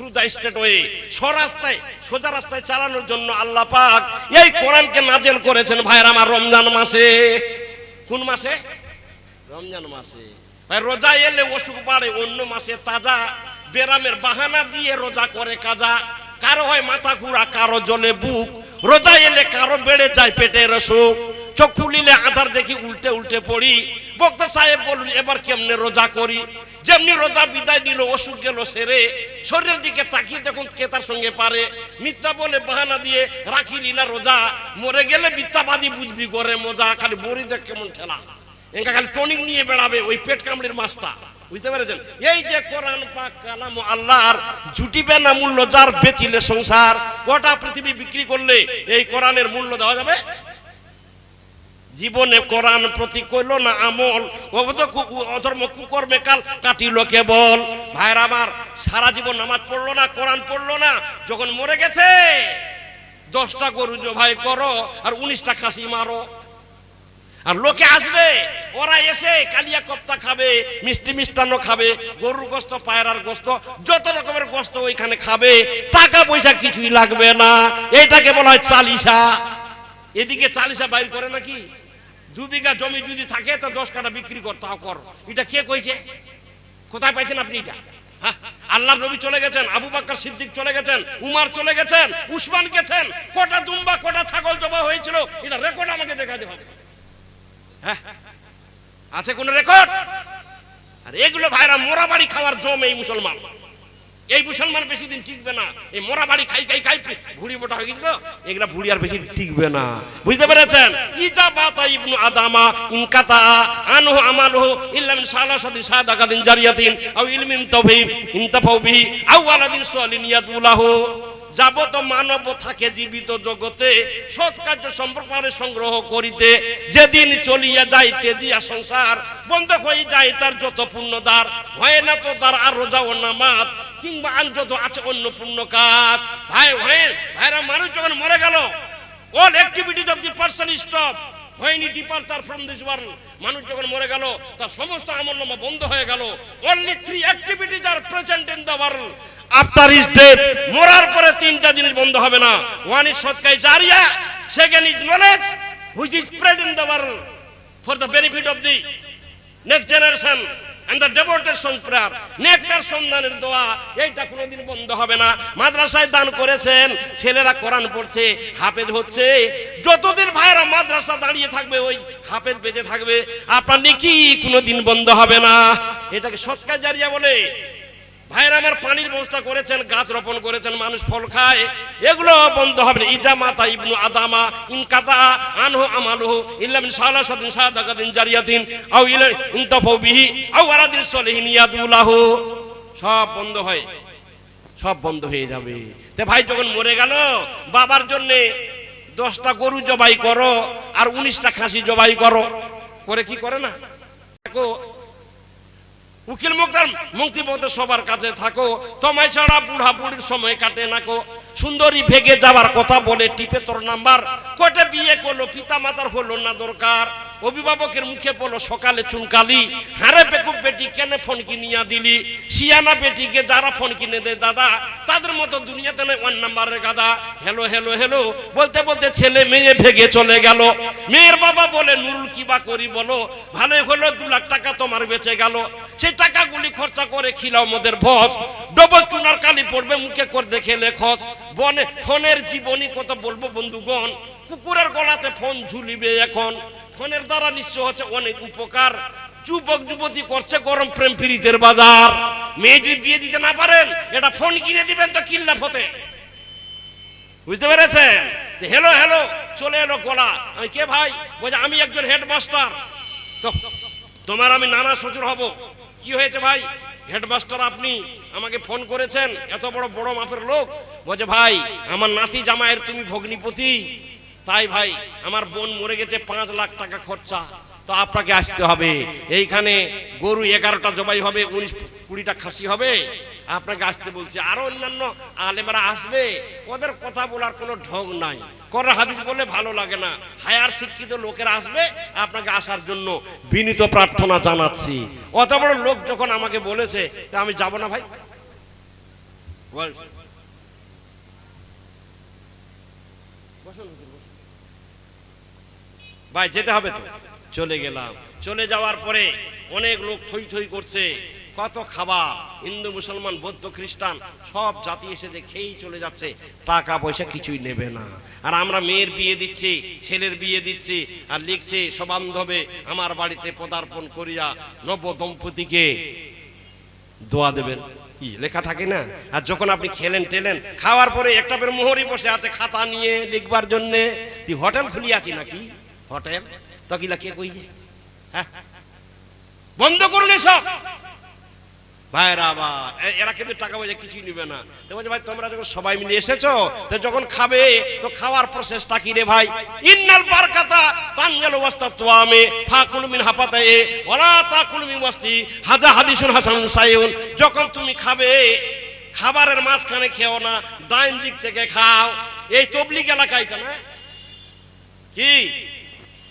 Through the straight way, সরাস্তায় সোজা রাস্তায় চালানোর জন্য আল্লাহ পাক এই কোরআনকে নাযিল করেছেন ভাইরা আমার রমজান মাসে। কোন মাসে? রমজান মাসে। ভাই রোজা এলে অসুখ বাড়ে, অন্য মাসে তাজা বেরামের বাহানা দিয়ে রোজা করে কাজা। কারো হয় মাথা ঘুরা, কারো জ্বলে বুক, রোজা এলে কারো বেড়ে যায় পেটের অসুখ। চোখ খুলিলে আধার দেখি উল্টে উল্টে পড়ি, বক্তা সাহেব বলুন এবার কেমনে রোজা করি। যেমনি রোজা বিদায় নিল অসুখ গেল সেরে, শরীরের দিকে তাকিয়ে দেখুন কে তার সঙ্গে পারে। মিথ্যা বলে বাহানা দিয়ে রাখিলি না রোজা, মরে গেলে মিথ্যাবাদী বুঝবি করে মজা। খালি বড়ি দেখ কেমন ঠেলা, একা খালি টনিক নিয়ে বেড়াবে ওই পেট কামড়ির মাছটা, বুঝতে পেরেছেন? এই যে কোরআন পাক কালাম আল্লাহর, জুটিবে না মূল্য যার বেচিলে সংসার। গোটা পৃথিবী বিক্রি করলে এই কোরআনের মূল্য দেওয়া যাবে? জীবনে কোরআন প্রতি করল না আমল, অধর্ম কুকর্মে কাল কাটিল কেবল। ভাইরা আমার, সারা জীবন নামাজ পড়লো না, কোরআন পড়লো না, যখন মরে গেছে 10টা গরু জবাই করো আর 19টা খাসি মারো। আর লোকে আসবে, ওরা এসে কালিয়া কোপ্তা খাবে, মিষ্টি মিষ্টান্ন খাবে, গরুর গোস্ত, পায়রার গোস্ত, যত রকমের গোস্ত ওইখানে খাবে, টাকা পয়সা কিছুই লাগবে না। এটাকে বলা হয় চালিসা। এদিকে চালিসা বাইর করে নাকি? 2 বিঘা জমি যদি থাকে তো 10 কাঠা বিক্রি কর, তাও কর। এটা কে কইছে? কোথায় পাইছেন আপনি এটা? হ্যাঁ, আল্লাহ নবী চলে গেছেন, আবু বকর সিদ্দিক চলে গেছেন, উমর চলে গেছেন, উসমান গেছেন, কটা দুম্বা কটা ছাগল জবা হয়েছিল, এটা রেকর্ড আমাকে দেখাতে হবে। হ্যাঁ, আছে কোন রেকর্ড? আর এগুলো ভাইরা মোরা বাড়ি খাওয়ার জম। এই মুসলমান বেশি দিন টিকবে না। এই মোরা বাড়ি খাই খাই খাই ভুড়ি মোটা হয়ে গেছে তো, এগুলা ভুড়ি আর বেশি টিকবে না, বুঝতে পেরেছেন? ইজাবাতা ইবনু আদামা ইনকাতা আনহু আমালহু ইল্লা মিন সালাসাতি সাদাকাতিন জারিয়াতিন আও ইলমিন তাওহীব ইনতাফাউ বিহি আও ওয়ালাদিন সালিহিন ইয়াদুলাহু। যাবত মানব থাকে জীবিত জগতে সৎ কার্য সম্পর্কে সংগ্রহ করিতে, যেদিন চলিয়া যাইতে দিয়া সংসার বন্ধ হয়ে যায় তার যত পুণ্যদার, হয় না তো তার আর রোজা ও নামাজ কিংবা আর যত আছে অন্য পুণ্য কাজ। ভাইরা, মানুষ যখন মরে গেল, all activities of the person stop, হয়নি ডিপার্চার ফ্রম দিস ওয়ার্ল্ড। মানুষ যখন মরে গেল তার সমস্ত আমলনামা বন্ধ হয়ে গেল। Only 3 activities are present in the world after his death. মরার পরে 3টা জিনিস বন্ধ হবে না। One is সদকায়ে Zaria, second is knowledge which is spread in the world for the benefit of the next generation and the devotion prayer, নেককার সন্তানের দোয়া, এইটা কোনোদিন বন্ধ হবে না। মাদ্রাসায় দান করেছেন, ছেলেরা কোরআন পড়ছে, হাফেজ হচ্ছে, যতদিন ভাইরা মাদ্রাসা দাঁড়িয়ে থাকবে ওই হাফেজ বেঁচে থাকবে, আপনার নেকি কোনোদিন বন্ধ হবে না। এটাকে সদকা জারিয়া বলে। ভাইরা আমার, পানির ব্যবস্থা করেছেন, গাছ রোপণ করেছেন, মানুষ ফল খায়, এগুলো বন্ধ হবে না। ইজামাতা ইবনু আদামা ইনকাতা আনহু আমালহু ইল্লা মিন সালাসাতিন সাদাকাতিন জারিয়াতিন আও ইনতাফাউ বিহি আও ওয়ালাদিন সালিহিন ইয়াদুলাহু। সব বন্ধ হয়, সব বন্ধ হয়ে যাবে। তে ভাই, যখন মরে গেল, বাবার জন্য 10টা গরু জবাই করো আর 19টা খাসি জবাই করো, করে কি করে না? উকিল মুক্তার মুক্তি পথে সবার কাছে থাকো, তোমায় ছাড়া বুড়া বুড়ির সময় কাটে না কো। সুন্দরী ভেগে যাবার কথা বলে টিপে তোর নাম্বার, কোটে বিয়ে করলো পিতা মাতার হলো না দরকার। অভিভাবকের মুখে বলো সকালে চুনকালি, হারে বেকুব বেটি কেন ফোন কিনিয়া দিলি। শিয়ানা বেটিকে যারা ফোন কিনে দেয় দাদা, তাদের মতো দুনিয়াতে নয় 1 নাম্বারের গাদা। হেলো হেলো হেলো বলতে বলতে ছেলে মেয়ে ভেগে চলে গেল। মেয়ের বাবা বলে নুরুল কিবা করি বলো, ভালোই হলো 2 লাখ টাকা তোমার বেঁচে গেল। সেই টাকাগুলি খরচা করে খিলাও মোদের ভস, ডবল চুনার কালি পড়বে মুখে করে দেখে লেখস। বনে ফোনের জীবনী কত বলবো বন্ধুগণ, কুকুরের গলাতে ফোন ঝুলিবে এখন। ফোনের দ্বারা নিশ্চয় হচ্ছে অনেক উপকার, যুবক যুবতী করছে গরম প্রেম প্রীতির বাজার। মেয়ে যদি বিয়ে দিতে না পারেন, এটা ফোন কিনে দিবেন তো কিল্লা ফতে, বুঝতে পেরেছেন? হেলো হেলো চলে এলো গলা। আমি কে ভাই? বলছে আমি একজন হেডমাস্টার, তো তোমার আমি নানা শ্বশুর হব। কি হয়েছে ভাই? হেডমাস্টার আপনি আমাকে ফোন করেছেন, এত বড় বড় মাপের লোক। বলছে ভাই, আমার নাতি জামাইয়ের তুমি ভগ্নিপতি, তাই ভাই আমার বোন মরে গেছে, 5 লাখ টাকা খরচা, তো আপনাকে আসতে হবে। এইখানে গরু 11টা জবাই হবে, 19-20টা খাসি হবে, আপনাকে আসতে বলছে। আরো অন্যান্য আলেমরা আসবে, ওদের কথা বলার কোনো ঢং নাই। কোরআন হাদিস বলে ভালো লাগে না, হায়ার শিক্ষিত লোকেরা আসবে, আপনাকে আসার জন্য বিনীত প্রার্থনা জানাচ্ছি। অত বড় লোক যখন আমাকে বলেছে, তা আমি যাব না ভাই? ভাই যেতে হবে তো। চলে গেলাম, চলে যাওয়ার পরে অনেক লোক থই থই করছে, কত খাবার, হিন্দু মুসলমান বৌদ্ধ খ্রিস্টান সব জাতি এসে খেয়েই চলে যাচ্ছে, টাকা পয়সা কিছুই নেবে না। আর আমরা মেয়ের বিয়ে দিচ্ছি, ছেলের বিয়ে দিচ্ছি, আর লিখছে সবান্ধবে আমার বাড়িতে পদার্পণ করিয়া নব দম্পতিকে দোয়া দেবেন, লেখা থাকে না। আর যখন আপনি খেলেন টেলেন, খাওয়ার পরে একটা বের মোহরি বসে আছে খাতা নিয়ে লিখবার জন্য। তুই হোটেল খুলিয়াছি নাকি? হোটেল তকিলা কে কই, হ্যাঁ বন্ধ করুন এসব। ভাইরা আবার এরা কিন্তু টাকা পয়সা কিছুই নিবে না। তো বলছে ভাই তোমরা যখন সবাই মিলে এসেছো, তো যখন খাবে তো খাওয়ার প্রসেসটা কি রে ভাই? ইন্নাল বারকাতা তানজালু ওয়াস্তাতওয়ামে ফাকুলু মিন হাফাতায়ে ওয়ালা তাকুলু মিন ওয়াস্তি হাজা হাদিসুন হাসানুন সাইয়ুন। যখন তুমি খাবে, খাবারের মাঝখানে খেও না, ডাইন দিক থেকে খাও। এই তবলিগ এলাকায় তো না কি?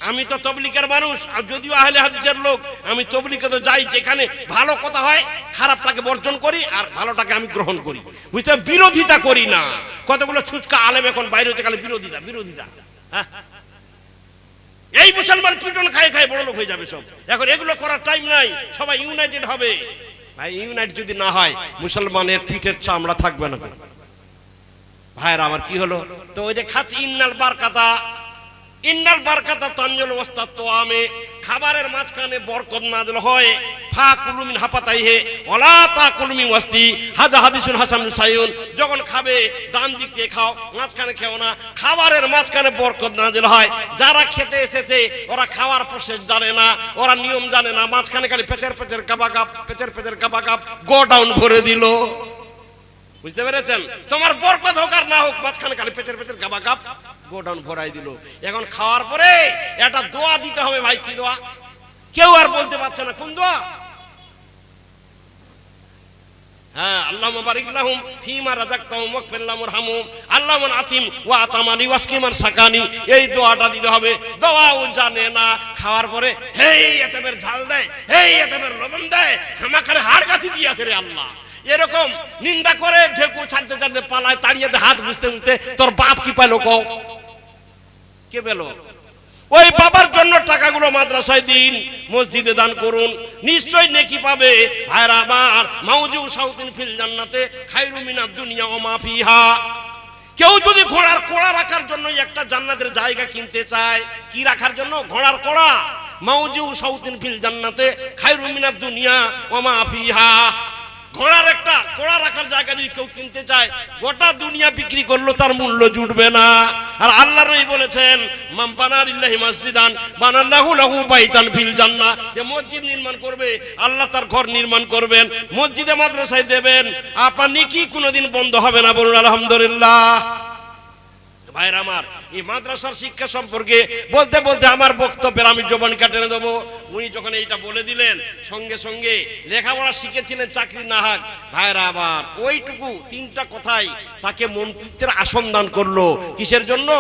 আমি তো তবলিগের মানুষ, আর যদিও আহলে হাদিসের লোক, আমি তবলিগে তো যাই, যেখানে ভালো কথা হয় খারাপটাকে বর্জন করি আর ভালোটাকে আমি গ্রহণ করি, বুঝতে? বিরোধিতা করি না। কতগুলো ছুচকা আলেম এখন বাইরে হচ্ছে খালি বিরোধিতা বিরোধিতা। হ্যাঁ, এই মুসলমান পিটন খায় খায় বড় লোক হয়ে যাবে সব। এখন এগুলো করার টাইম নাই, সবাই ইউনাইটেড হবে। ভাই ইউনাইটেড যদি না হয় মুসলমানের পিঠের চামড়া থাকবে না। ভাইরা আমার কি হলো? তো ওই যে খাচ্ছি ইন্নাল বারকাতা, ইন্নাল বারকাতা তানজালু ওয়াস্তাতওয়ামে, খাবারের মাঝখানে বরকত নাযিল হয়। ফাকুলু মিন হাফাতাইহি ওয়ালা তাকুলু মিন ওয়াস্তি হাজা হাদিসুন হাসানুন সাইয়ুন। যখন খাবে ডান দিক দিয়ে খাও, মাঝখানে খেও না। খাবারের মাঝখানে বরকত নাযিল হয়। যারা খেতে এসেছে ওরা খাওয়ার প্রসেস জানে না, ওরা নিয়ম জানে না, মাঝখানে খালি পেচের পেচের কাবাকাপ, পেচের পেচের কাবাকাপ, গো ডাউন ভরে দিল। বুঝতে পেরেছেন? তোমার বরকত হোক আর না হোক, মাঝখানে খালি পেচের পেচের কাবাকাপ, গোডাউন ভরাই দিল। এখন খাওয়ার পরে একটা দোয়া দিতে হবে। ভাই কি দোয়া? কেউ আর বলতে পারছে না কোন দোয়া। হ্যাঁ, আল্লাহুম্মা বারিক লাহুম ফীমা রাযাকতাহুম ওয়াগফির লাহুম ওয়ারহামহুম আল্লাহুম্মা আতিম ওয়া আতামানি ওয়াসকিমান সাকানি। এই দোয়াটা দিতে হবে। দোয়াও জানে না, খাওয়ার পরে হেই এতবের ঝাল দেয়, হেই এতবের লবণ দেয়, হামাখানে হাড় গাছি দিয়েছে রে আল্লাহ। এরকম নিন্দা করে ঢেকু ছাড়তে ছাড়তে পালায়, তাড়িয়ে হাত বুঝতে বুঝতে তোর বাপ কি পাইলো কও? কে পেল? ওই বাবার জন্য টাকাগুলো মাদ্রাসায় দিন, মসজিদে দান করুন, নিশ্চয় নেকি পাবে। ভাইরা আমার, মাউজু সাউতিন ফিল জান্নাতে খায়রু মিনাদ দুনিয়া ওয়া মা ফিহা। কেউ যদি ঘোড়ার কোড়া রাখার জন্য একটা জান্নাতের জায়গা কিনতে চায়, কি রাখার জন্য? ঘোড়ার কোড়া। মাউজু সাউতিন ফিল জান্নাতে খায়রু মিনাদ দুনিয়া ওয়া মা ফিহা। ঘোড়ার একটা কোড়া রাখার জায়গা যদি কেউ কিনতে চায়, গোটা দুনিয়া বিক্রি করলো তার মূল্য জুটবে না। আর আল্লাহ নবী বলেছেন, মান বানা লিল্লাহি মাসজিদান বানাল্লাহু লাহু বাইতান ফিল জান্নাহ। যে মসজিদ নির্মাণ করবে, আল্লাহ তার ঘর নির্মাণ করবেন, মসজিদে মাদ্রাসায় দেবেন, আপনার নেকি কোনোদিন বন্ধ হবে না। বলুন আলহামদুলিল্লাহ। ভাইরা আমার, এই মাদ্রাসার শিক্ষা সম্পর্কে বলতে বলতে আমার বক্তব্যের আমি জবান কাটে দেবো। উনি যখন এইটা বলে দিলেন, সঙ্গে সঙ্গে লেখাপড়া শিখেছিলেন, চাকরি না হাক। ভাইরা আমার, ওইটুকু তিনটা কথাই তাকে মন্ত্রিত্বের আসন দান করলো। কিসের জন্য?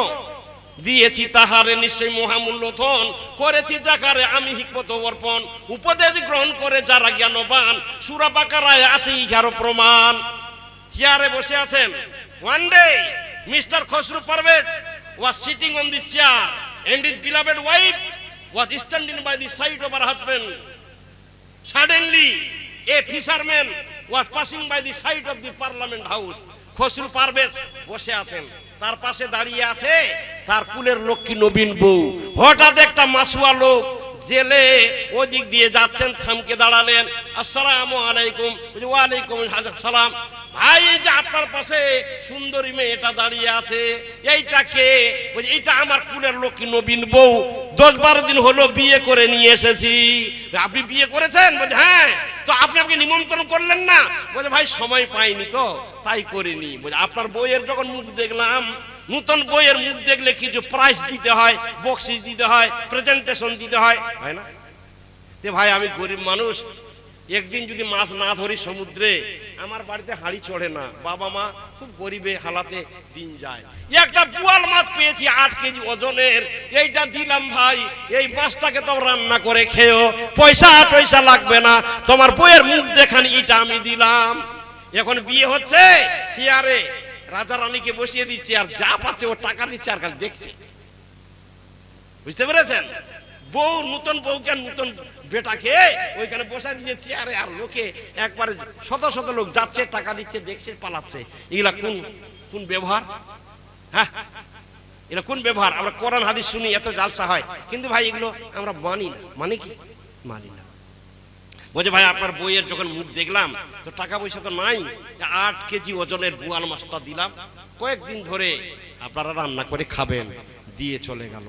দিয়েছি তাহারে নিশ্চয় মহামূল্য ধন, করেছি যাকারে আমি হিকমত অর্পণ, উপদেশ গ্রহণ করে যারা জ্ঞানবান, সূরা বাকারায় আছে ইহারও প্রমাণ। চেয়ারে বসে আছেন। One day Mr. Khosrow Parvez was sitting on the chair and his beloved wife was standing by the side of her husband. Suddenly, a fisherman was passing by the side of the Parliament House. Khosrow Parvez বসে আছেন, তার পাশে দাঁড়িয়ে আছে তার কুলের লক্ষ্মী নবীন বউ। হঠাৎ একটা মাসুয়া লোক জেলে ওদিক দিয়ে যাচ্ছেন, থামকে দাঁড়ালেন। আসসালামু আলাইকুম। ওয়া আলাইকুম আসসালাম। ভাই, এই যে আপনার পাশে সুন্দরী মেয়েটা দাঁড়িয়ে আছে, এইটা কে? এইটা আমার কুলের লক্ষ্মী নবীন বউ, 10-12 দিন হলো বিয়ে করে নিয়ে এসেছি। আপনি বিয়ে করেছেন? বলছে হ্যাঁ। তো আপনি আমাকে নিমন্ত্রণ করলেন না? বলে ভাই সময় পাইনি তো তাই করিনি। বলে আপনার বইয়ের যখন মুখ দেখলাম, নতুন বইয়ের মুখ দেখলে কিছু প্রাইজ দিতে হয়, বকশিস দিতে হয়, প্রেজেন্টেশন দিতে হয়, হয় না? ভাই আমি গরিব মানুষ, একদিন যদি মাছ না ধরি সমুদ্রে, আমার বাড়িতে হাঁড়ি চড়ে না, বাবা মা খুব গরিবে হালাতে দিন যায়। একটা বুয়াল মাছ পেয়েছি 8 কেজি ওজনের, এইটা দিলাম ভাই, এই মাছটাকে তো রান্না করে খেও, পয়সা টয়সা লাগবে না, তোমার বইয়ের মুখ দেখান, এটা আমি দিলাম। এখন বিয়ে হচ্ছে, চেয়ারে রাজা রানীকে বসিয়ে দিচ্ছে, আর যা পাচ্ছে ও টাকা দিচ্ছে আর খালি দেখছে। বুঝতে পেরেছেন? বউ, নতুন বউকে নতুন বেটাকে ওইখানে বসা দিয়ে চেয়ারে, আর লোকে একবারে শত শত লোক যাচ্ছে, টাকা দিচ্ছে, দেখছে, পালাচ্ছে। এগুলা কোন কোন ব্যবহার? হ্যাঁ, এগুলো কোন ব্যবহার? আমরা কোরআন হাদিস শুনি, এত জালসা হয়, কিন্তু ভাই এগুলো আমরা মানি না। মানে কি? মানি না। বলছে ভাই আপনার বইয়ের যখন মুখ দেখলাম তো টাকা পয়সা তো নাই, 8 কেজি ওজনের বোয়াল মাছটা দিলাম, কয়েকদিন ধরে আপনারা রান্না করে খাবেন, দিয়ে চলে গেল।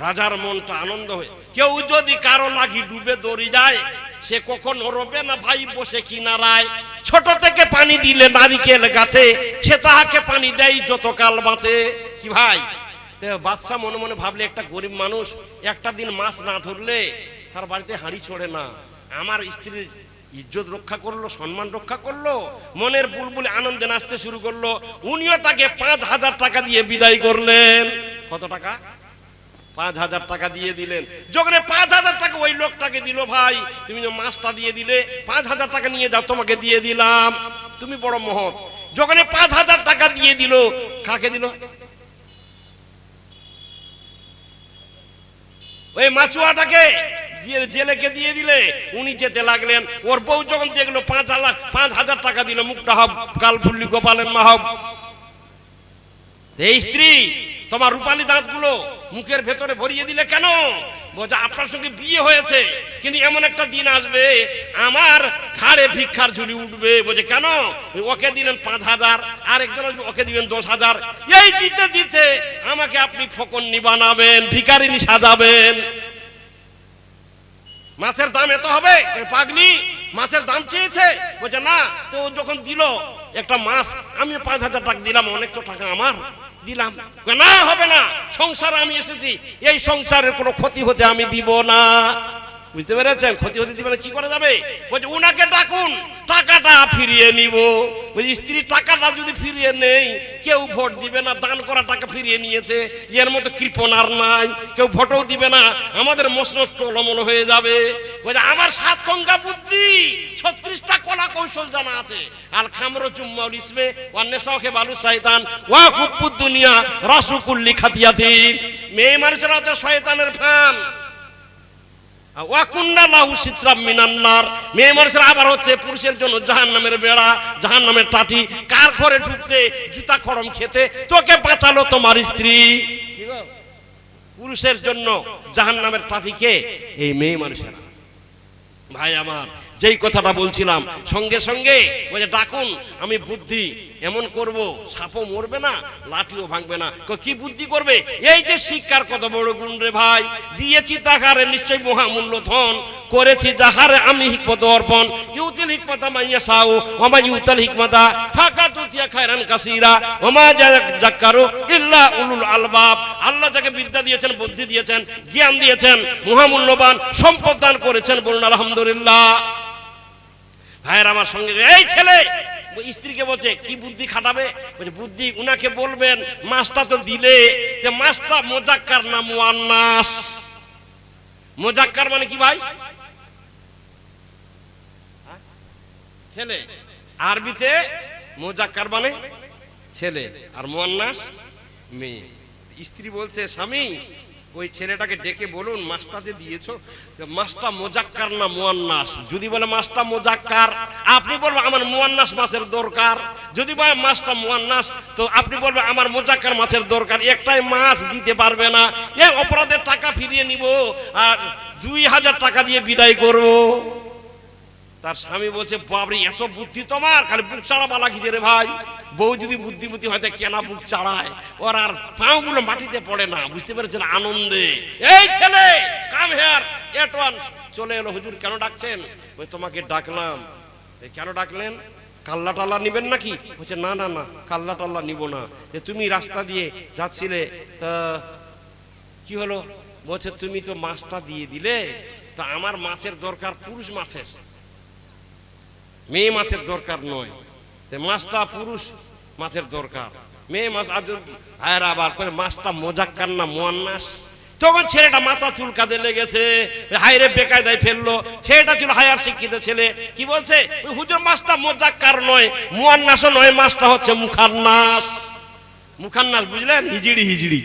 রাজার মনটা আনন্দ হয়ে, কেউ যদি কারো লাগি ডুবে দড়ি যায়, সে কখনো রবে না ভাই বসে কিনারায়। ছোট থেকে পানি দিলে নারিকেল গাছে, সে তাহাকে পানি দেয় যতকাল বাঁচে। কি ভাই? বাদশা মনে মনে ভাবলে, একটা গরিব মানুষ একটা দিন মাছ না ধরলে তার বাড়িতে হাঁড়ি চড়ে না। আমার স্ত্রীর ইজ্জত রক্ষা করলো, সম্মান রক্ষা করলো, মনের বুলবুলে আনন্দে নাচতে শুরু করলো। উনিও তাকে 5,000 টাকা দিয়ে বিদায় করলেন। কত টাকা? 5,000 টাকা দিয়ে দিলেন। যখন 5,000 টাকা ওই লোকটাকে দিল, ভাই তুমি যে মাছটা দিয়ে দিলে, 5,000 টাকা নিয়ে যাও, তোমাকে দিয়ে দিলাম, তুমি বড় মহৎ। যখন 5,000 টাকা দিয়ে দিল, কাকে দিল? ওই মাছুয়াটাকে জেলেকে দিয়ে দিলে। উনি যেতে লাগলেন। ওর বউ যখন দেখলো 5,000 টাকা দিল, মুখটা হব কাল ফুল্লি গোপালেন মাহব। এই স্ত্রী, তোমার রূপালী দাঁতগুলো মুখের ভেতরে ভরিয়ে দিলে কেন? বলছে আপনার সঙ্গে বিয়ে হয়েছে, কিন্তু এমন একটা দিন আসবে আমার ঘাড়ে ভিক্ষার ঝুলি উঠবে। বলছে কেন? ওকে দিলেন 5,000, আর একজন ওকে দিবেন 10,000। এই দিতে দিতে আমাকে আপনি ফকন্নি বানাবেন, ভিখারিনী সাজাবেন। মাছের দাম এত হবে? পাগলি, মাছের দাম চেয়েছে? বলছে না। তো যখন দিল একটা মাছ, আমি 5,000 টাকা দিলাম, অনেক তো টাকা আমার দিলাম। না, হবে না, সংসারে আমি এসেছি, এই সংসারের কোনো ক্ষতি হতে আমি দিব না। বুঝতে পেরেছেন? ক্ষতি হতে দিবে না, কি করে যাবে? বলছে উনাকে ডাকুন, টাকাটা ফিরিয়ে নিব। বলছি স্ত্রী টাকাটা যদি ফিরিয়ে নেই, কেউ ভোট দিবে না। দান করা টাকা ফিরিয়ে নিয়েছে, এর মতো কৃপণ আর নাই, কেউ ভোটও দিবে না, আমাদের মসনদ টলমল হয়ে যাবে। বলছে আমার 7 কঙ্গা বুদ্ধি, 36টা কলা কৌশল জানা আছে। আল খামরু জুম্মাউল ইসমে ওয়ান নেসাউকে বালু শয়তান ওয়া হুব্বুদ দুনিয়া রাসুকুল্লি খাতিয়াতিন। মেয়ে মানুষের আছে শয়তানের ফান। মেয়ে মানুষের আবার হচ্ছে পুরুষের জন্য জাহান্নামের বেড়া, জাহান্নামের টাটি। কার ঘরে ঢুকতে জুতা খড়ম খেতে তোকে বাঁচালো তোমার স্ত্রী। পুরুষের জন্য জাহান্নামের টাটিকে এই মেয়ে মানুষেরা। ভাই আমার, যেই কথাটা বলছিলাম, সঙ্গে সঙ্গে বলে ডাকুন, আমি বুদ্ধি এমন করব, সাপও মরবে না, লাঠিও ভাঙবে না। কি বুদ্ধি করবে? এই যে শিক্ষার কত বড় গুণ রে ভাই। দিয়েছি তাহারে নিশ্চয় মহামূল্য ধন, করেছি যাহারে আমি হিকমত অর্পণ। ইউতিল হিকমতা মাইয়া সাউ ওমা ইউতাল হিকমতা ফাকাত উতিয়া খায়রান কাসীরা ওমা যাক্কারু ইল্লা উলুল আলবাব। আল্লাহ যাকে বিদ্যা দিয়েছেন, বুদ্ধি দিয়েছেন, জ্ঞান দিয়েছেন, মহামূল্যবান সম্পদ দান করেছেন, বলুন আলহামদুলিল্লাহ। ভাইয়ের আমার সঙ্গে এই ছেলে স্ত্রীকে বলছে কি বুদ্ধি খাটাবে? বলছে বুদ্ধি উনাকে বলবেন মাছটা তো দিলে, যে মাছটা মুজাক্কার না মুয়ান্নাস। মুজাক্কার মানে কি ভাই? ছেলে। আরবিতে মুজাক্কার মানে ছেলে, আর মুয়ান্নাস মেয়ে। স্ত্রী বলছে স্বামী, ওই ছেলেটাকে ডেকে বলুন মাছটা যে দিয়েছো, মাছটা মুজাক্কার না মুয়ান্নাস। যদি বলে মাছটা মুজাক্কার, আপনি বলবেন আমার মুয়ান্নাস মাছের দরকার। যদি বলে মাছটা মুয়ান্নাস, তো আপনি বলবেন আমার মুজাক্কার মাছের দরকার। একটাই মাছ দিতে পারবে না। এই অপরাধের টাকা ফিরিয়ে নিব আর 2,000 টাকা দিয়ে বিদায় করব। তার স্বামী বলছে বাবরে, এত বুদ্ধি তোমার, খালি বুক চাড়াবা লাগিছে রে ভাই। বউ যদি বুদ্ধিমতী হয়তো কেনা বুক চাড়ায়, ওর আর পাগুলো মাটিতে পড়ে না। বুঝতে পেরেছেন? আনন্দে এই ছেলে কাম হেয়ার এট ওয়ান্স চলে এলো। হুজুর কেন ডাকছেন? ওই তোমাকে ডাকলাম। কেন ডাকলেন? কাল্লা টাল্লা নিবেন নাকি? বলছে না না না, কাল্লা টাল্লা নিব না। যে তুমি রাস্তা দিয়ে যাচ্ছিলে, তা কি হলো? বলছে তুমি তো মাছটা দিয়ে দিলে, তা আমার মাছের দরকার পুরুষ মাছের, মেয়ে মাছের দরকার নয়। মাছটা পুরুষ মাছের দরকার, মেয়ে মাছ। আবার মাছটা মুজাক্কার না মুয়ান্নাস? তখন ছেলেটা মাথা চুলকাতে লেগেছে, হাইরে বেকায়দায় ফেললো। ছেলেটা ছিল হায়ার শিক্ষিত ছেলে, কি বলছে, হুজুর মাছটা মোজাক্কার নয়, মুয়ান্নাসও নয়, মাছটা হচ্ছে মুখান্নাস। মুখান্নাস বুঝলেন, হিজড়ি হিজড়ি,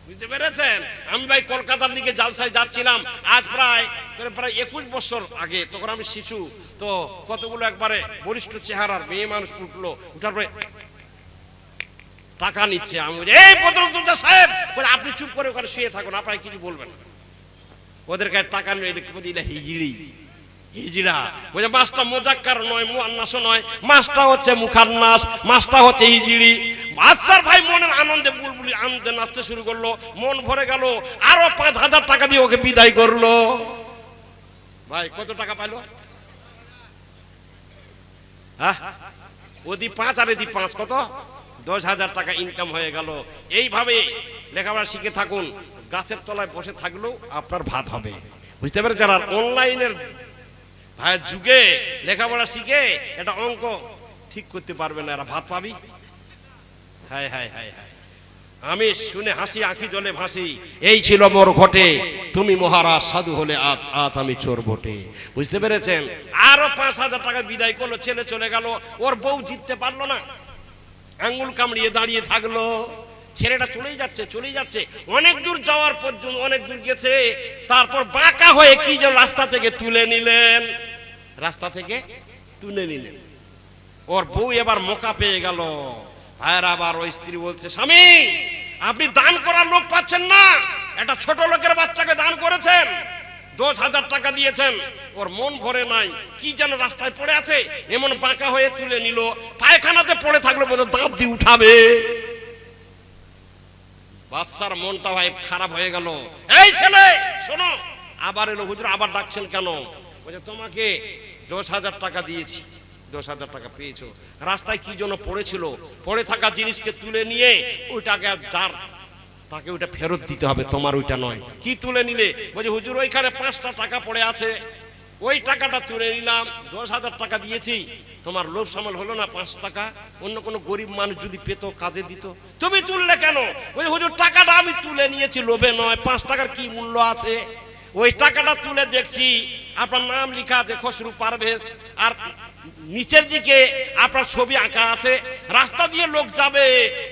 বুঝতে পেরেছেন? আমি ভাই কলকাতার দিকে জালসায় যাচ্ছিলাম আজ প্রায় 21 বছর আগে, তখন আমি শিশু। তো কতগুলো একবারে বরিষ্ঠ চেহারার মেয়ে মানুষ উঠলো, উঠার পরে টাকা নিচ্ছে। আমি বলি, এই বদরুদ্দোজা সাহেব, বলে আপনি চুপ করে ওখানে শুয়ে থাকুন, আপনারা কিছু বলবেন না। ওদের কাছে টাকা নিয়ে হিজড়ি হিজড়া, বলছে মাছটা মোজাক্কার নয়, মুয়ান্নাসও নয়, মাছটা হচ্ছে মুখান্নাস, মাছটা হচ্ছে হিজড়ি। বাদশার ভাই মনের আনন্দে বুলবুলি আনন্দে নাচতে শুরু করলো, মন ভরে গেল, আরো 5,000 টাকা দিয়ে ওকে বিদায় করলো। ভাই কত টাকা পাইলো? হ্যাঁ, ওদি 5 আর এদি 5, কত? 10,000 টাকা ইনকাম হয়ে গেল। এইভাবে লেখাপড়া শিখে থাকুন, গাছের তলায় বসে থাকলেও আপনার ভাত হবে, বুঝতে পারেন? যারা অনলাইনের যুগে লেখাপড়া শিখে এটা অঙ্ক ঠিক করতে পারবে না, এরা ভাত পাবি? হায় হায় হায় হায়, আমি শুনে হাসি, আঁখি জলে ভাসি। এই ছিল মোর ঘটে, তুমি মহারাজ সাধু হলে আজ, আজ আমি চোর বটে। বুঝতে পেরেছেন? আরো 5,000 টাকা বিদায় করলো, ছেলে চলে গেল। ওর বউ জিততে পারলো না, আঙ্গুল কামড়িয়ে দাঁড়িয়ে থাকলো। ছেলেটা চলেই যাচ্ছে, চলেই যাচ্ছে, অনেক দূর যাওয়ার পর্যন্ত, অনেক দূর গেছে, তারপর বাঁকা হয়ে কি যেন রাস্তা থেকে তুলে নিলেন, রাস্তা থেকে তুলে নিলেন। ওর বউ এবার মোকা পেয়ে গেল। আর আবার ওই স্ত্রী বলছে, স্বামী আপনি দান করার লোক পাচ্ছেন না, একটা ছোট লোকের বাচ্চাকে দান করেছেন, 10,000 টাকা দিয়েছেন, ওর মন ভরে নাই, কি যেন রাস্তায় পড়ে আছে, এমন বাঁকা হয়ে তুলে নিল, পায়খানাতে পড়ে থাকলো, বোধহয় দাঁত দিয়ে উঠাবে। বাদশার মনটা ভাই খারাপ হয়ে গেল। এই ছেলে শোনো, আবার এলো। হুজুর আবার ডাকছেন কেন? বলছে তোমাকে 10,000 টাকা দিয়েছি, 10,000 টাকা পেয়েছো, রাস্তায় কি জন্য পড়েছিল, পড়ে থাকা জিনিসকে তুলে নিয়ে ওইটাকে যার তাকে ওইটা ফেরত দিতে হবে, তোমার ওইটা নয়। কি তুলে নিলে? বলছে হুজুর ওইখানে 5টা টাকা পড়ে আছে, ওই টাকাটা তুলে নিলাম, 10,000 টাকা দিয়েছি, তোমার লোভ সামাল হলো না 5 টাকা, অন্য কোনো গরিব মানুষ যদি পেত কাজে দিত, তুমি তুললে কেন? ওই হুজুর টাকাটা আমি তুলে নিয়েছি লোভে নয়, 5 টাকার কি মূল্য আছে? ওই টাকাটা তুলে দেখছি আপনার নাম লেখা আছে খসরু পারভেজ, আর নিচের দিকে আপনার ছবি আঁকা আছে, রাস্তা দিয়ে লোক যাবে,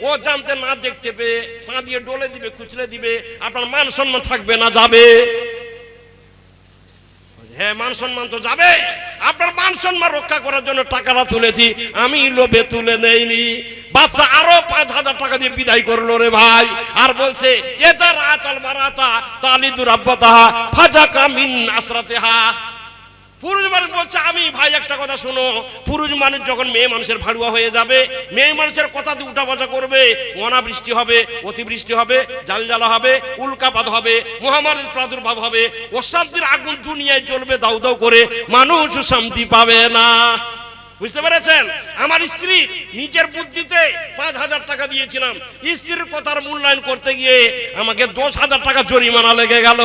ও জানতে না দেখতে পেয়ে পা দিয়ে ডলে দিবে, কুচলে দিবে, আপনার মান সম্মান থাকবে না, যাবে? হ্যাঁ মান সম্মান তো যাবে, আপনার মান সম্মান রক্ষা করার জন্য টাকাটা তুলেছি, আমি লোভে তুলে নেইনি। বাদশা আরো 5,000 টাকা দিয়ে বিদায় করলো রে ভাই, আর বলছে এটা রাতাল বারাতা তালিদুর আব্বাতাহা ফাজাকা মিন আসরাতিহা। পুরুষ মানুষ বলছে, আমি ভাই একটা কথা শোনো, পুরুষ মানুষ যখন মেয়ে মানুষের ভাড়ুয়া হয়ে যাবে, মেয়ে মানুষের কথা দিয়ে উঠাবসা করবে, অনাবৃষ্টি হবে, অতিবৃষ্টি হবে, জালজালা হবে, উল্কাপাত হবে, মহামারীর প্রাদুর্ভাব হবে, অশান্তির আগুন দুনিয়ায় জ্বলবে দাউ দাউ করে, মানুষ শান্তি পাবে না। বুঝতে পেরেছেন? আমার স্ত্রী নিজের বুদ্ধিতে 5,000 টাকা দিয়েছিলাম, স্ত্রীর কথার মূল্যায়ন করতে গিয়ে আমাকে 10,000 টাকা জরিমানা লেগে গেল।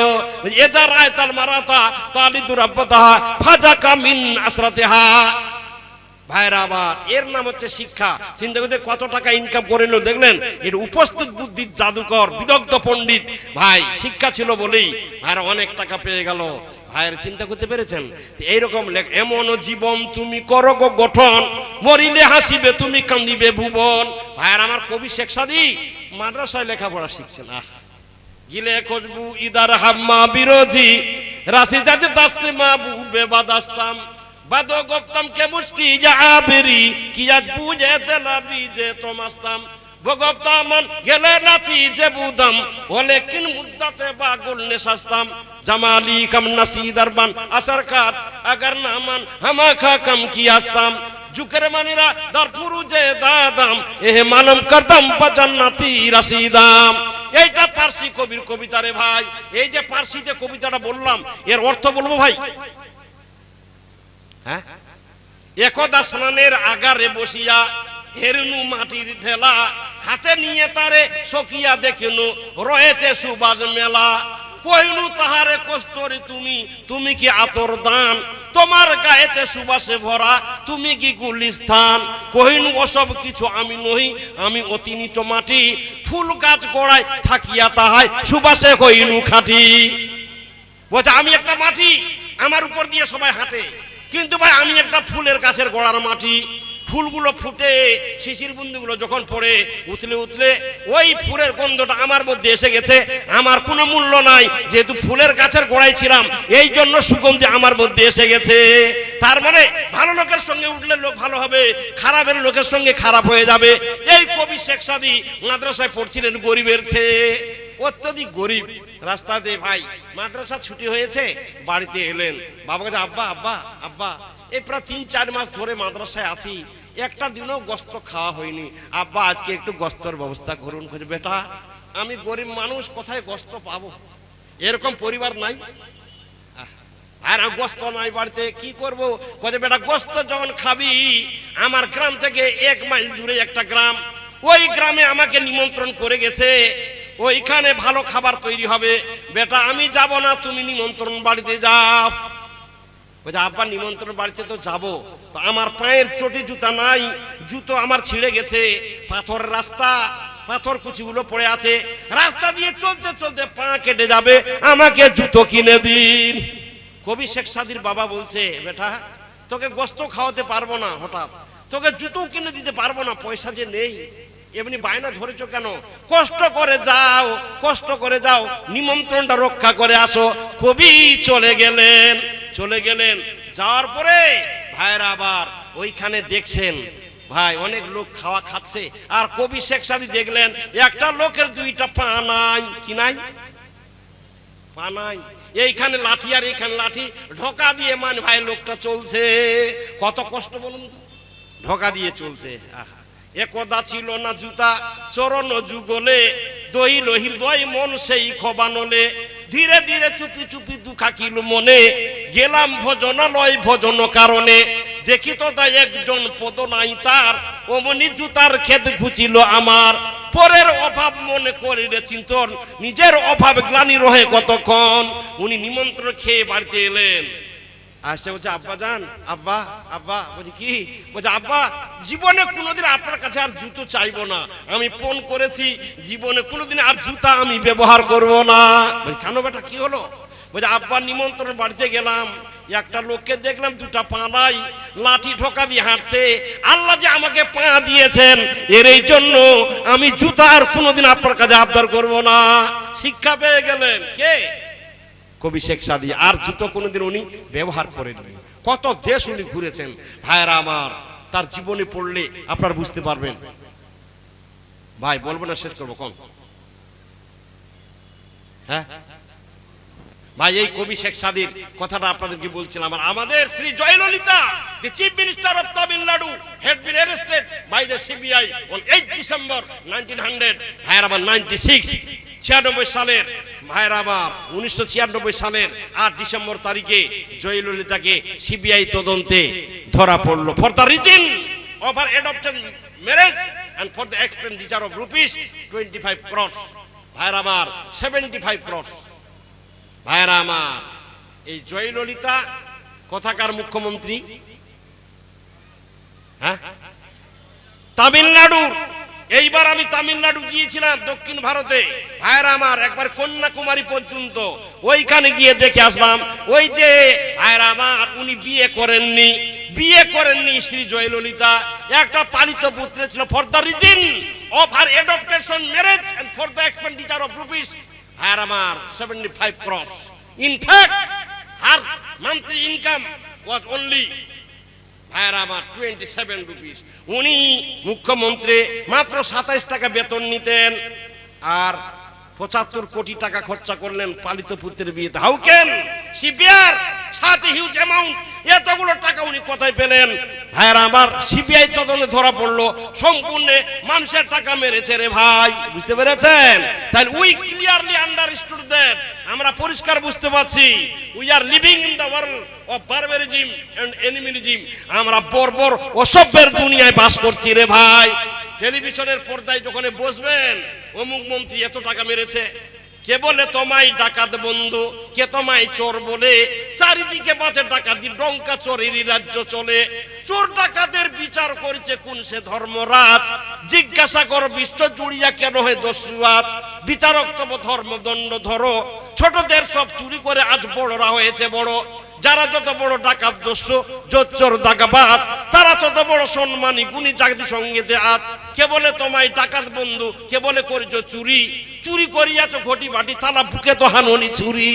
এটা রায়তাল মারাতা তালিদুর আব্বাতাহা ফাজাকা মিন আসরাতিহা। ভাইরা আবার এর নাম হচ্ছে শিক্ষা। চিন্তা করতে কত টাকা ইনকাম করে নিল, দেখলেন? এর উপস্থিত বুদ্ধির জাদুকর, বিদগ্ধ পণ্ডিত ভাই, শিক্ষা ছিল বলেই ভাইরা অনেক টাকা পেয়ে গেল। ভাইয়ের চিন্তা করতে পেরেছেন? এইরকম এমন জীবন তুমি করো গো গঠন, মরিলে হাসিবে তুমি কান্দিবে ভুবন। ভাইয়ের আমার কবি শেখ সাদী মাদ্রাসায় লেখাপড়া শিখছেন। গিলে খুশবু ইদার হাম্মা বিরোধী রাশি যাতে দাস্তে মাহবুবে বাদাস্তাম বাদো গপ্তাম কে মুশকি জাবেরি কি আজ বুঝে তেলাবি যে তোমাস্তাম বগপ্তামান গেলে নাচি যে বুদাম ওলে কিন মুদ্দাতে বাগুল নেশাস্তাম জামালি কাম নাসিদারবান আসরকার আগার নামান হামাখা কাম কি আসতাম জুকের মানিরা দার ফুরুজে দাদাম এহে মালুম করতাম বাজান্নাতি রাশিদাম। এইটা পার্সি কবির কবিতা রে ভাই। এই যে পার্সিতে কবিতাটা বললাম, এর অর্থ বলবো ভাই। হ্যাঁ, একদা স্নানের আগারে বসিয়া হেরনু মাটির ঢেলা হাতে নিয়ে তারে সকিয়া দেখিনু রয়েছে সুবাস মেলা। কহিনু তাহারে কস্তরি তুমি, তুমি কি আতর দান, তোমার গায়েতে সুবাসে ভরা, তুমি কি গুলিস্থান। কহিনু ওসব কিছু আমি নহি, আমি অতি নিচ মাটি, ফুল গাছ গোড়ায় থাকিয়া তাহাই সুবাসে কহিনু খাঁটি। বলছে আমি একটা মাটি, আমার উপর দিয়ে সবাই হাঁটে, কিন্তু ভাই আমি একটা ফুলের গাছের গোড়ার মাটি। ফুলগুলো ফুটে শিশির বিন্দুগুলো যখন পড়ে উতলে উতলে ওই ফুলের গন্ধটা আমার মধ্যে এসে গেছে, আমার কোনো মূল্য নাই, যেহেতু ফুলের গাছের গোড়ায় ছিলাম এই জন্য সুগন্ধি আমার মধ্যে এসে গেছে। তার মানে ভালো লোকের সঙ্গে উঠলে লোক ভালো হবে, খারাপের লোকের সঙ্গে খারাপ হয়ে যাবে। এই কবি শেখ সাদী মাদ্রাসায় পড়ছিলেন গরিবের চেয়ে, অত্যধিক গরিব। রাস্তাতে ভাই মাদ্রাসা ছুটি হয়েছে, বাড়িতে এলেন, বাবা কাছে আব্বা আব্বা আব্বা এই প্রায় ৩-৪ মাস ধরে মাদ্রাসায় আছি, একটা দিনও গোস্ত খাওয়া হয়নি, আব্বা আজকে একটু গোস্তর ব্যবস্থা করুন। বেটা আমি গরিব মানুষ, কোথায় গোস্ত পাবো, এরকম পরিবার নাই, আর গোস্ত নাই বাড়িতে, কি করবো? বেটা গোস্ত যখন খাবি, আমার গ্রাম থেকে 1 মাইল দূরে একটা গ্রাম, ওই গ্রামে আমাকে নিমন্ত্রণ করে গেছে, ওইখানে ভালো খাবার তৈরি হবে, বেটা আমি যাব না, তুমি নিমন্ত্রণ বাড়িতে যাও। বলছে আব্বা নিমন্ত্রণ বাড়িতে তো যাবো, তো আমার পায়ের চটি জুতা নাই, জুতো আমার ছিঁড়ে গেছে, পাথরের রাস্তা, পাথর কুচিগুলো পড়ে আছে, রাস্তা দিয়ে চলতে চলতে পা কেটে যাবে, আমাকে জুতো কিনে দিন। কবি শেখ সাদীর বাবা বলছে বেটা তোকে গোস্ত খাওয়াতে পারবো না, হঠাৎ তোকে জুতো কিনে দিতে পারবো না, পয়সা যে নেই, এমনি বায়না ধরেছো কেন? কষ্ট করে যাও, কষ্ট করে যাও, নিমন্ত্রণটা রক্ষা করে আসো। কবি চলে গেলেন, যাওয়ার পরে ভাইরা আবার ওইখানে দেখছেন ভাই অনেক লোক খাওয়া খাচ্ছে, আর কবি শেখ সাদী দেখলেন একটা লোকের 2টা পা নাই। কি নাই? পা নাই। এইখানে লাঠি আর এইখানে লাঠি, ঢোকা দিয়ে মানে ভাই লোকটা চলছে, কত কষ্ট বলুন তো, ঢোকা দিয়ে চলছে। একদা ছিল না জুতা চরণ যুগলে, দহিল হৃদয় মন সেই খবানলে, ধীরে ধীরে চুপি চুপি দুঃখা কিল মনে, গেলাম ভজনালয় ভজন কারণে, দেখি তো তাই একজন পদ নাই তার, অমনি জুতার ক্ষেত ঘুচিল আমার, পরের অভাব মনে করিলে চিন্তন, নিজের অভাব গ্লানি রহে কতক্ষণ। উনি নিমন্ত্রণ খেয়ে বাড়িতে এলেন, আসছে বলছে আব্বা যান, আব্বা আব্বা। বলছি কি? বলছে আব্বা জীবনে কোনোদিন আপনার কাছে আর জুতো চাইবো না, আমি ফোন করেছি, জীবনে কোনোদিন আর জুতা আমি ব্যবহার করব না। বলছি কেন বেটা কি হলো? বলছে আব্বা নিমন্ত্রণ বাড়িতে গেলাম, একটা লোককে দেখলাম 2টা পা নাই, লাঠি ঢোকা দিয়ে হাঁটছে, আল্লাহ যে আমাকে পা দিয়েছেন এর এই জন্য আমি জুতা আর কোনোদিন আপনার কাছে আবদার করব না। শিক্ষা পেয়ে গেলেন কে? কবি শেখ সাদী। আর জুতো কোনোদিন উনি ব্যবহার করেননি। কত দেশ উনি ঘুরেছেন ভাইরা আমার, তার জীবনে পড়লে আপনারা বুঝতে পারবেন। ভাই বলবো না, শেষ করবো কোন? হ্যাঁ ভাই এই কবি শেখ সাদীর কথাটা আপনাদেরকে বলছিলাম। আমাদের Shri Jayalalithaa, the chief minister of Tamil Nadu, had been arrested by the CBI on 8 December 1900 ভাইরা আমার 96 সালের ভাইরা আমার 1996 সালের 8 ডিসেম্বর তারিখে জয়ললিতাকে সিবিআই তদন্তে ধরা পড়লো for the reason of her adopted marriage and for the expenditure of rupees 25 crores। ভাইরা আমার 75 crores। ভাইরা আমার এই জয়ললিতা কোথাকার মুখ্যমন্ত্রী? হ্যাঁ তামিলনাড়ুর। এইবার আমি তামিলনাড়ু গিয়েছিলাম দক্ষিণ ভারতে ভাইরা আমার, একবার কন্যাকুমারী পর্যন্ত, ওইখানে গিয়ে দেখে আসলাম ওই যে ভাইরা আমার উনি বিয়ে করেননি শ্রী জয়ললিতা, একটা পালিত পুত্র ছিল for the reason of her adoption marriage and for the expenditure of rupees ভাইরা আমার 75 crores। In fact, her monthly income was only ভাইরা আমার 27 rupees। উনি মুখ্যমন্ত্রী মাত্র 27 টাকা বেতন নিতেন, আর 75 কোটি টাকা খরচা করলেন পালিত পুত্রের বিয়েতে। How can she bear such a huge amount? এতগুলো টাকা উনি কোথায় পেলেন? ভাইরা আমার সিবিআই তদন্তে ধরা পড়লো সম্পূর্ণ মানুষের টাকা মেরেছে রে ভাই, বুঝতে পেরেছেন? তাহলে উই ক্লিয়ারলি আন্ডারস্টুড দ্যাট, আমরা পরিষ্কার বুঝতে পারছি we are living in the world of barbarism and animism. আমরা বর্বর অসভ্যের দুনিয়ায় বাস করছি রে ভাই। টেলিভিশনের পর্দায় যখন বসবেন অমুক মন্ত্রী এত টাকা মেরেছে, কে বলে তোমায় ডাকাত বন্ধু, কে তোমায় চোর বলে, চারিদিকে বাজে ডাকাতি ডঙ্কা চোরেরই রাজ্য চলে। চোর ডাকাতের বিচার করেছে কোন সে ধর্মরাজ, জিজ্ঞাসা কর বিশ্ব জুড়িয়া কেন হয় দস্যুয়াত। বিচারক তব ধর্মদণ্ড ধরো, ছোটদের সব চুরি করে আজ বড়রা হয়েছে বড়। যারা যত বড় ডাকাত দস্যু জোচ্চোর দাগাবাজ, তারা তত বড় সম্মানী গুণী জাগতি সঙ্গীতে আজ। কে বলে তোমায় ডাকাত বন্ধু, কে বলে করেছ চুরি, চুরি করিয়াছ ঘটি বাটি থালা বুকে তো হানুনি ছুরি।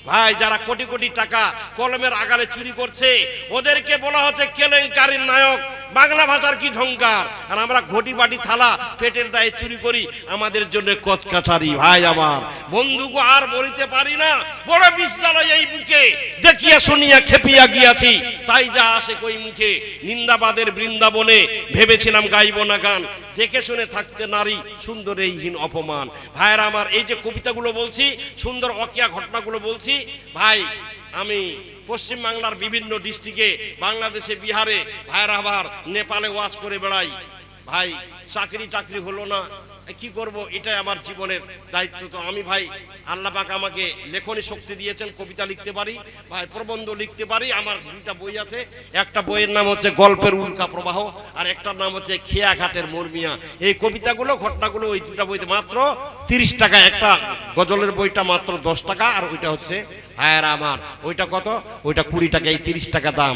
ভাই যারা কোটি কোটি টাকা কলমের আগালে চুরি করছে ওদেরকে বলা হচ্ছে কেলেঙ্কারির নায়ক। বাংলা ভাষার কি ঢঙ্কার, আর আমরা ঘটি বাটি থালা পেটের দায়ে চুরি করি, আমাদের জন্য কচকাঠারি। ভাই আমার বন্ধুকে আর বলিতে পারি না, বড় বিদ্যালয় এই বুকে দেখিয়া শুনিয়া খেপিয়া গিয়াছি, তাই যা আসে কই মুখে। নিন্দাবাদের বৃন্দাবনে ভেবেছিলাম গাইব না গান, দেখে শুনে থাকতে নারী সুন্দর এইহীন অপমান। ভাইরা আমার এই যে কবিতাগুলো বলছি, সুন্দর অকিয়া ঘটনাগুলো বলছি, ভাই আমি পশ্চিম বাংলার বিভিন্ন ডিস্ট্রিক্টে, বাংলাদেশে, বিহারে, ভাইরা আবার নেপালে ওয়াজ করে বেড়াই। ভাই চাকরি টাকরি হলো না, কি করব, এটাই আমার জীবনের দায়িত্ব। তো আমি ভাই আল্লাহ পাক আমাকে লেখনী শক্তি দিয়েছেন, কবিতা লিখতে পারি, ভাই প্রবন্ধ লিখতে পারি। আমার দুইটা বই আছে, একটা বইয়ের নাম হচ্ছে গল্পের উল্কা প্রবাহ, আর একটার নাম হচ্ছে খেয়াঘাটের মরমিয়া। এই কবিতাগুলো ঘটনাগুলো ওই দুটা বইতে মাত্র 30 টাকা, একটা গজলের বইটা মাত্র 10 টাকা, আর ওইটা হচ্ছে ভাইয়েরা আমার ওইটা কত, ওইটা 20 টাকা, এই 30 টাকা দাম।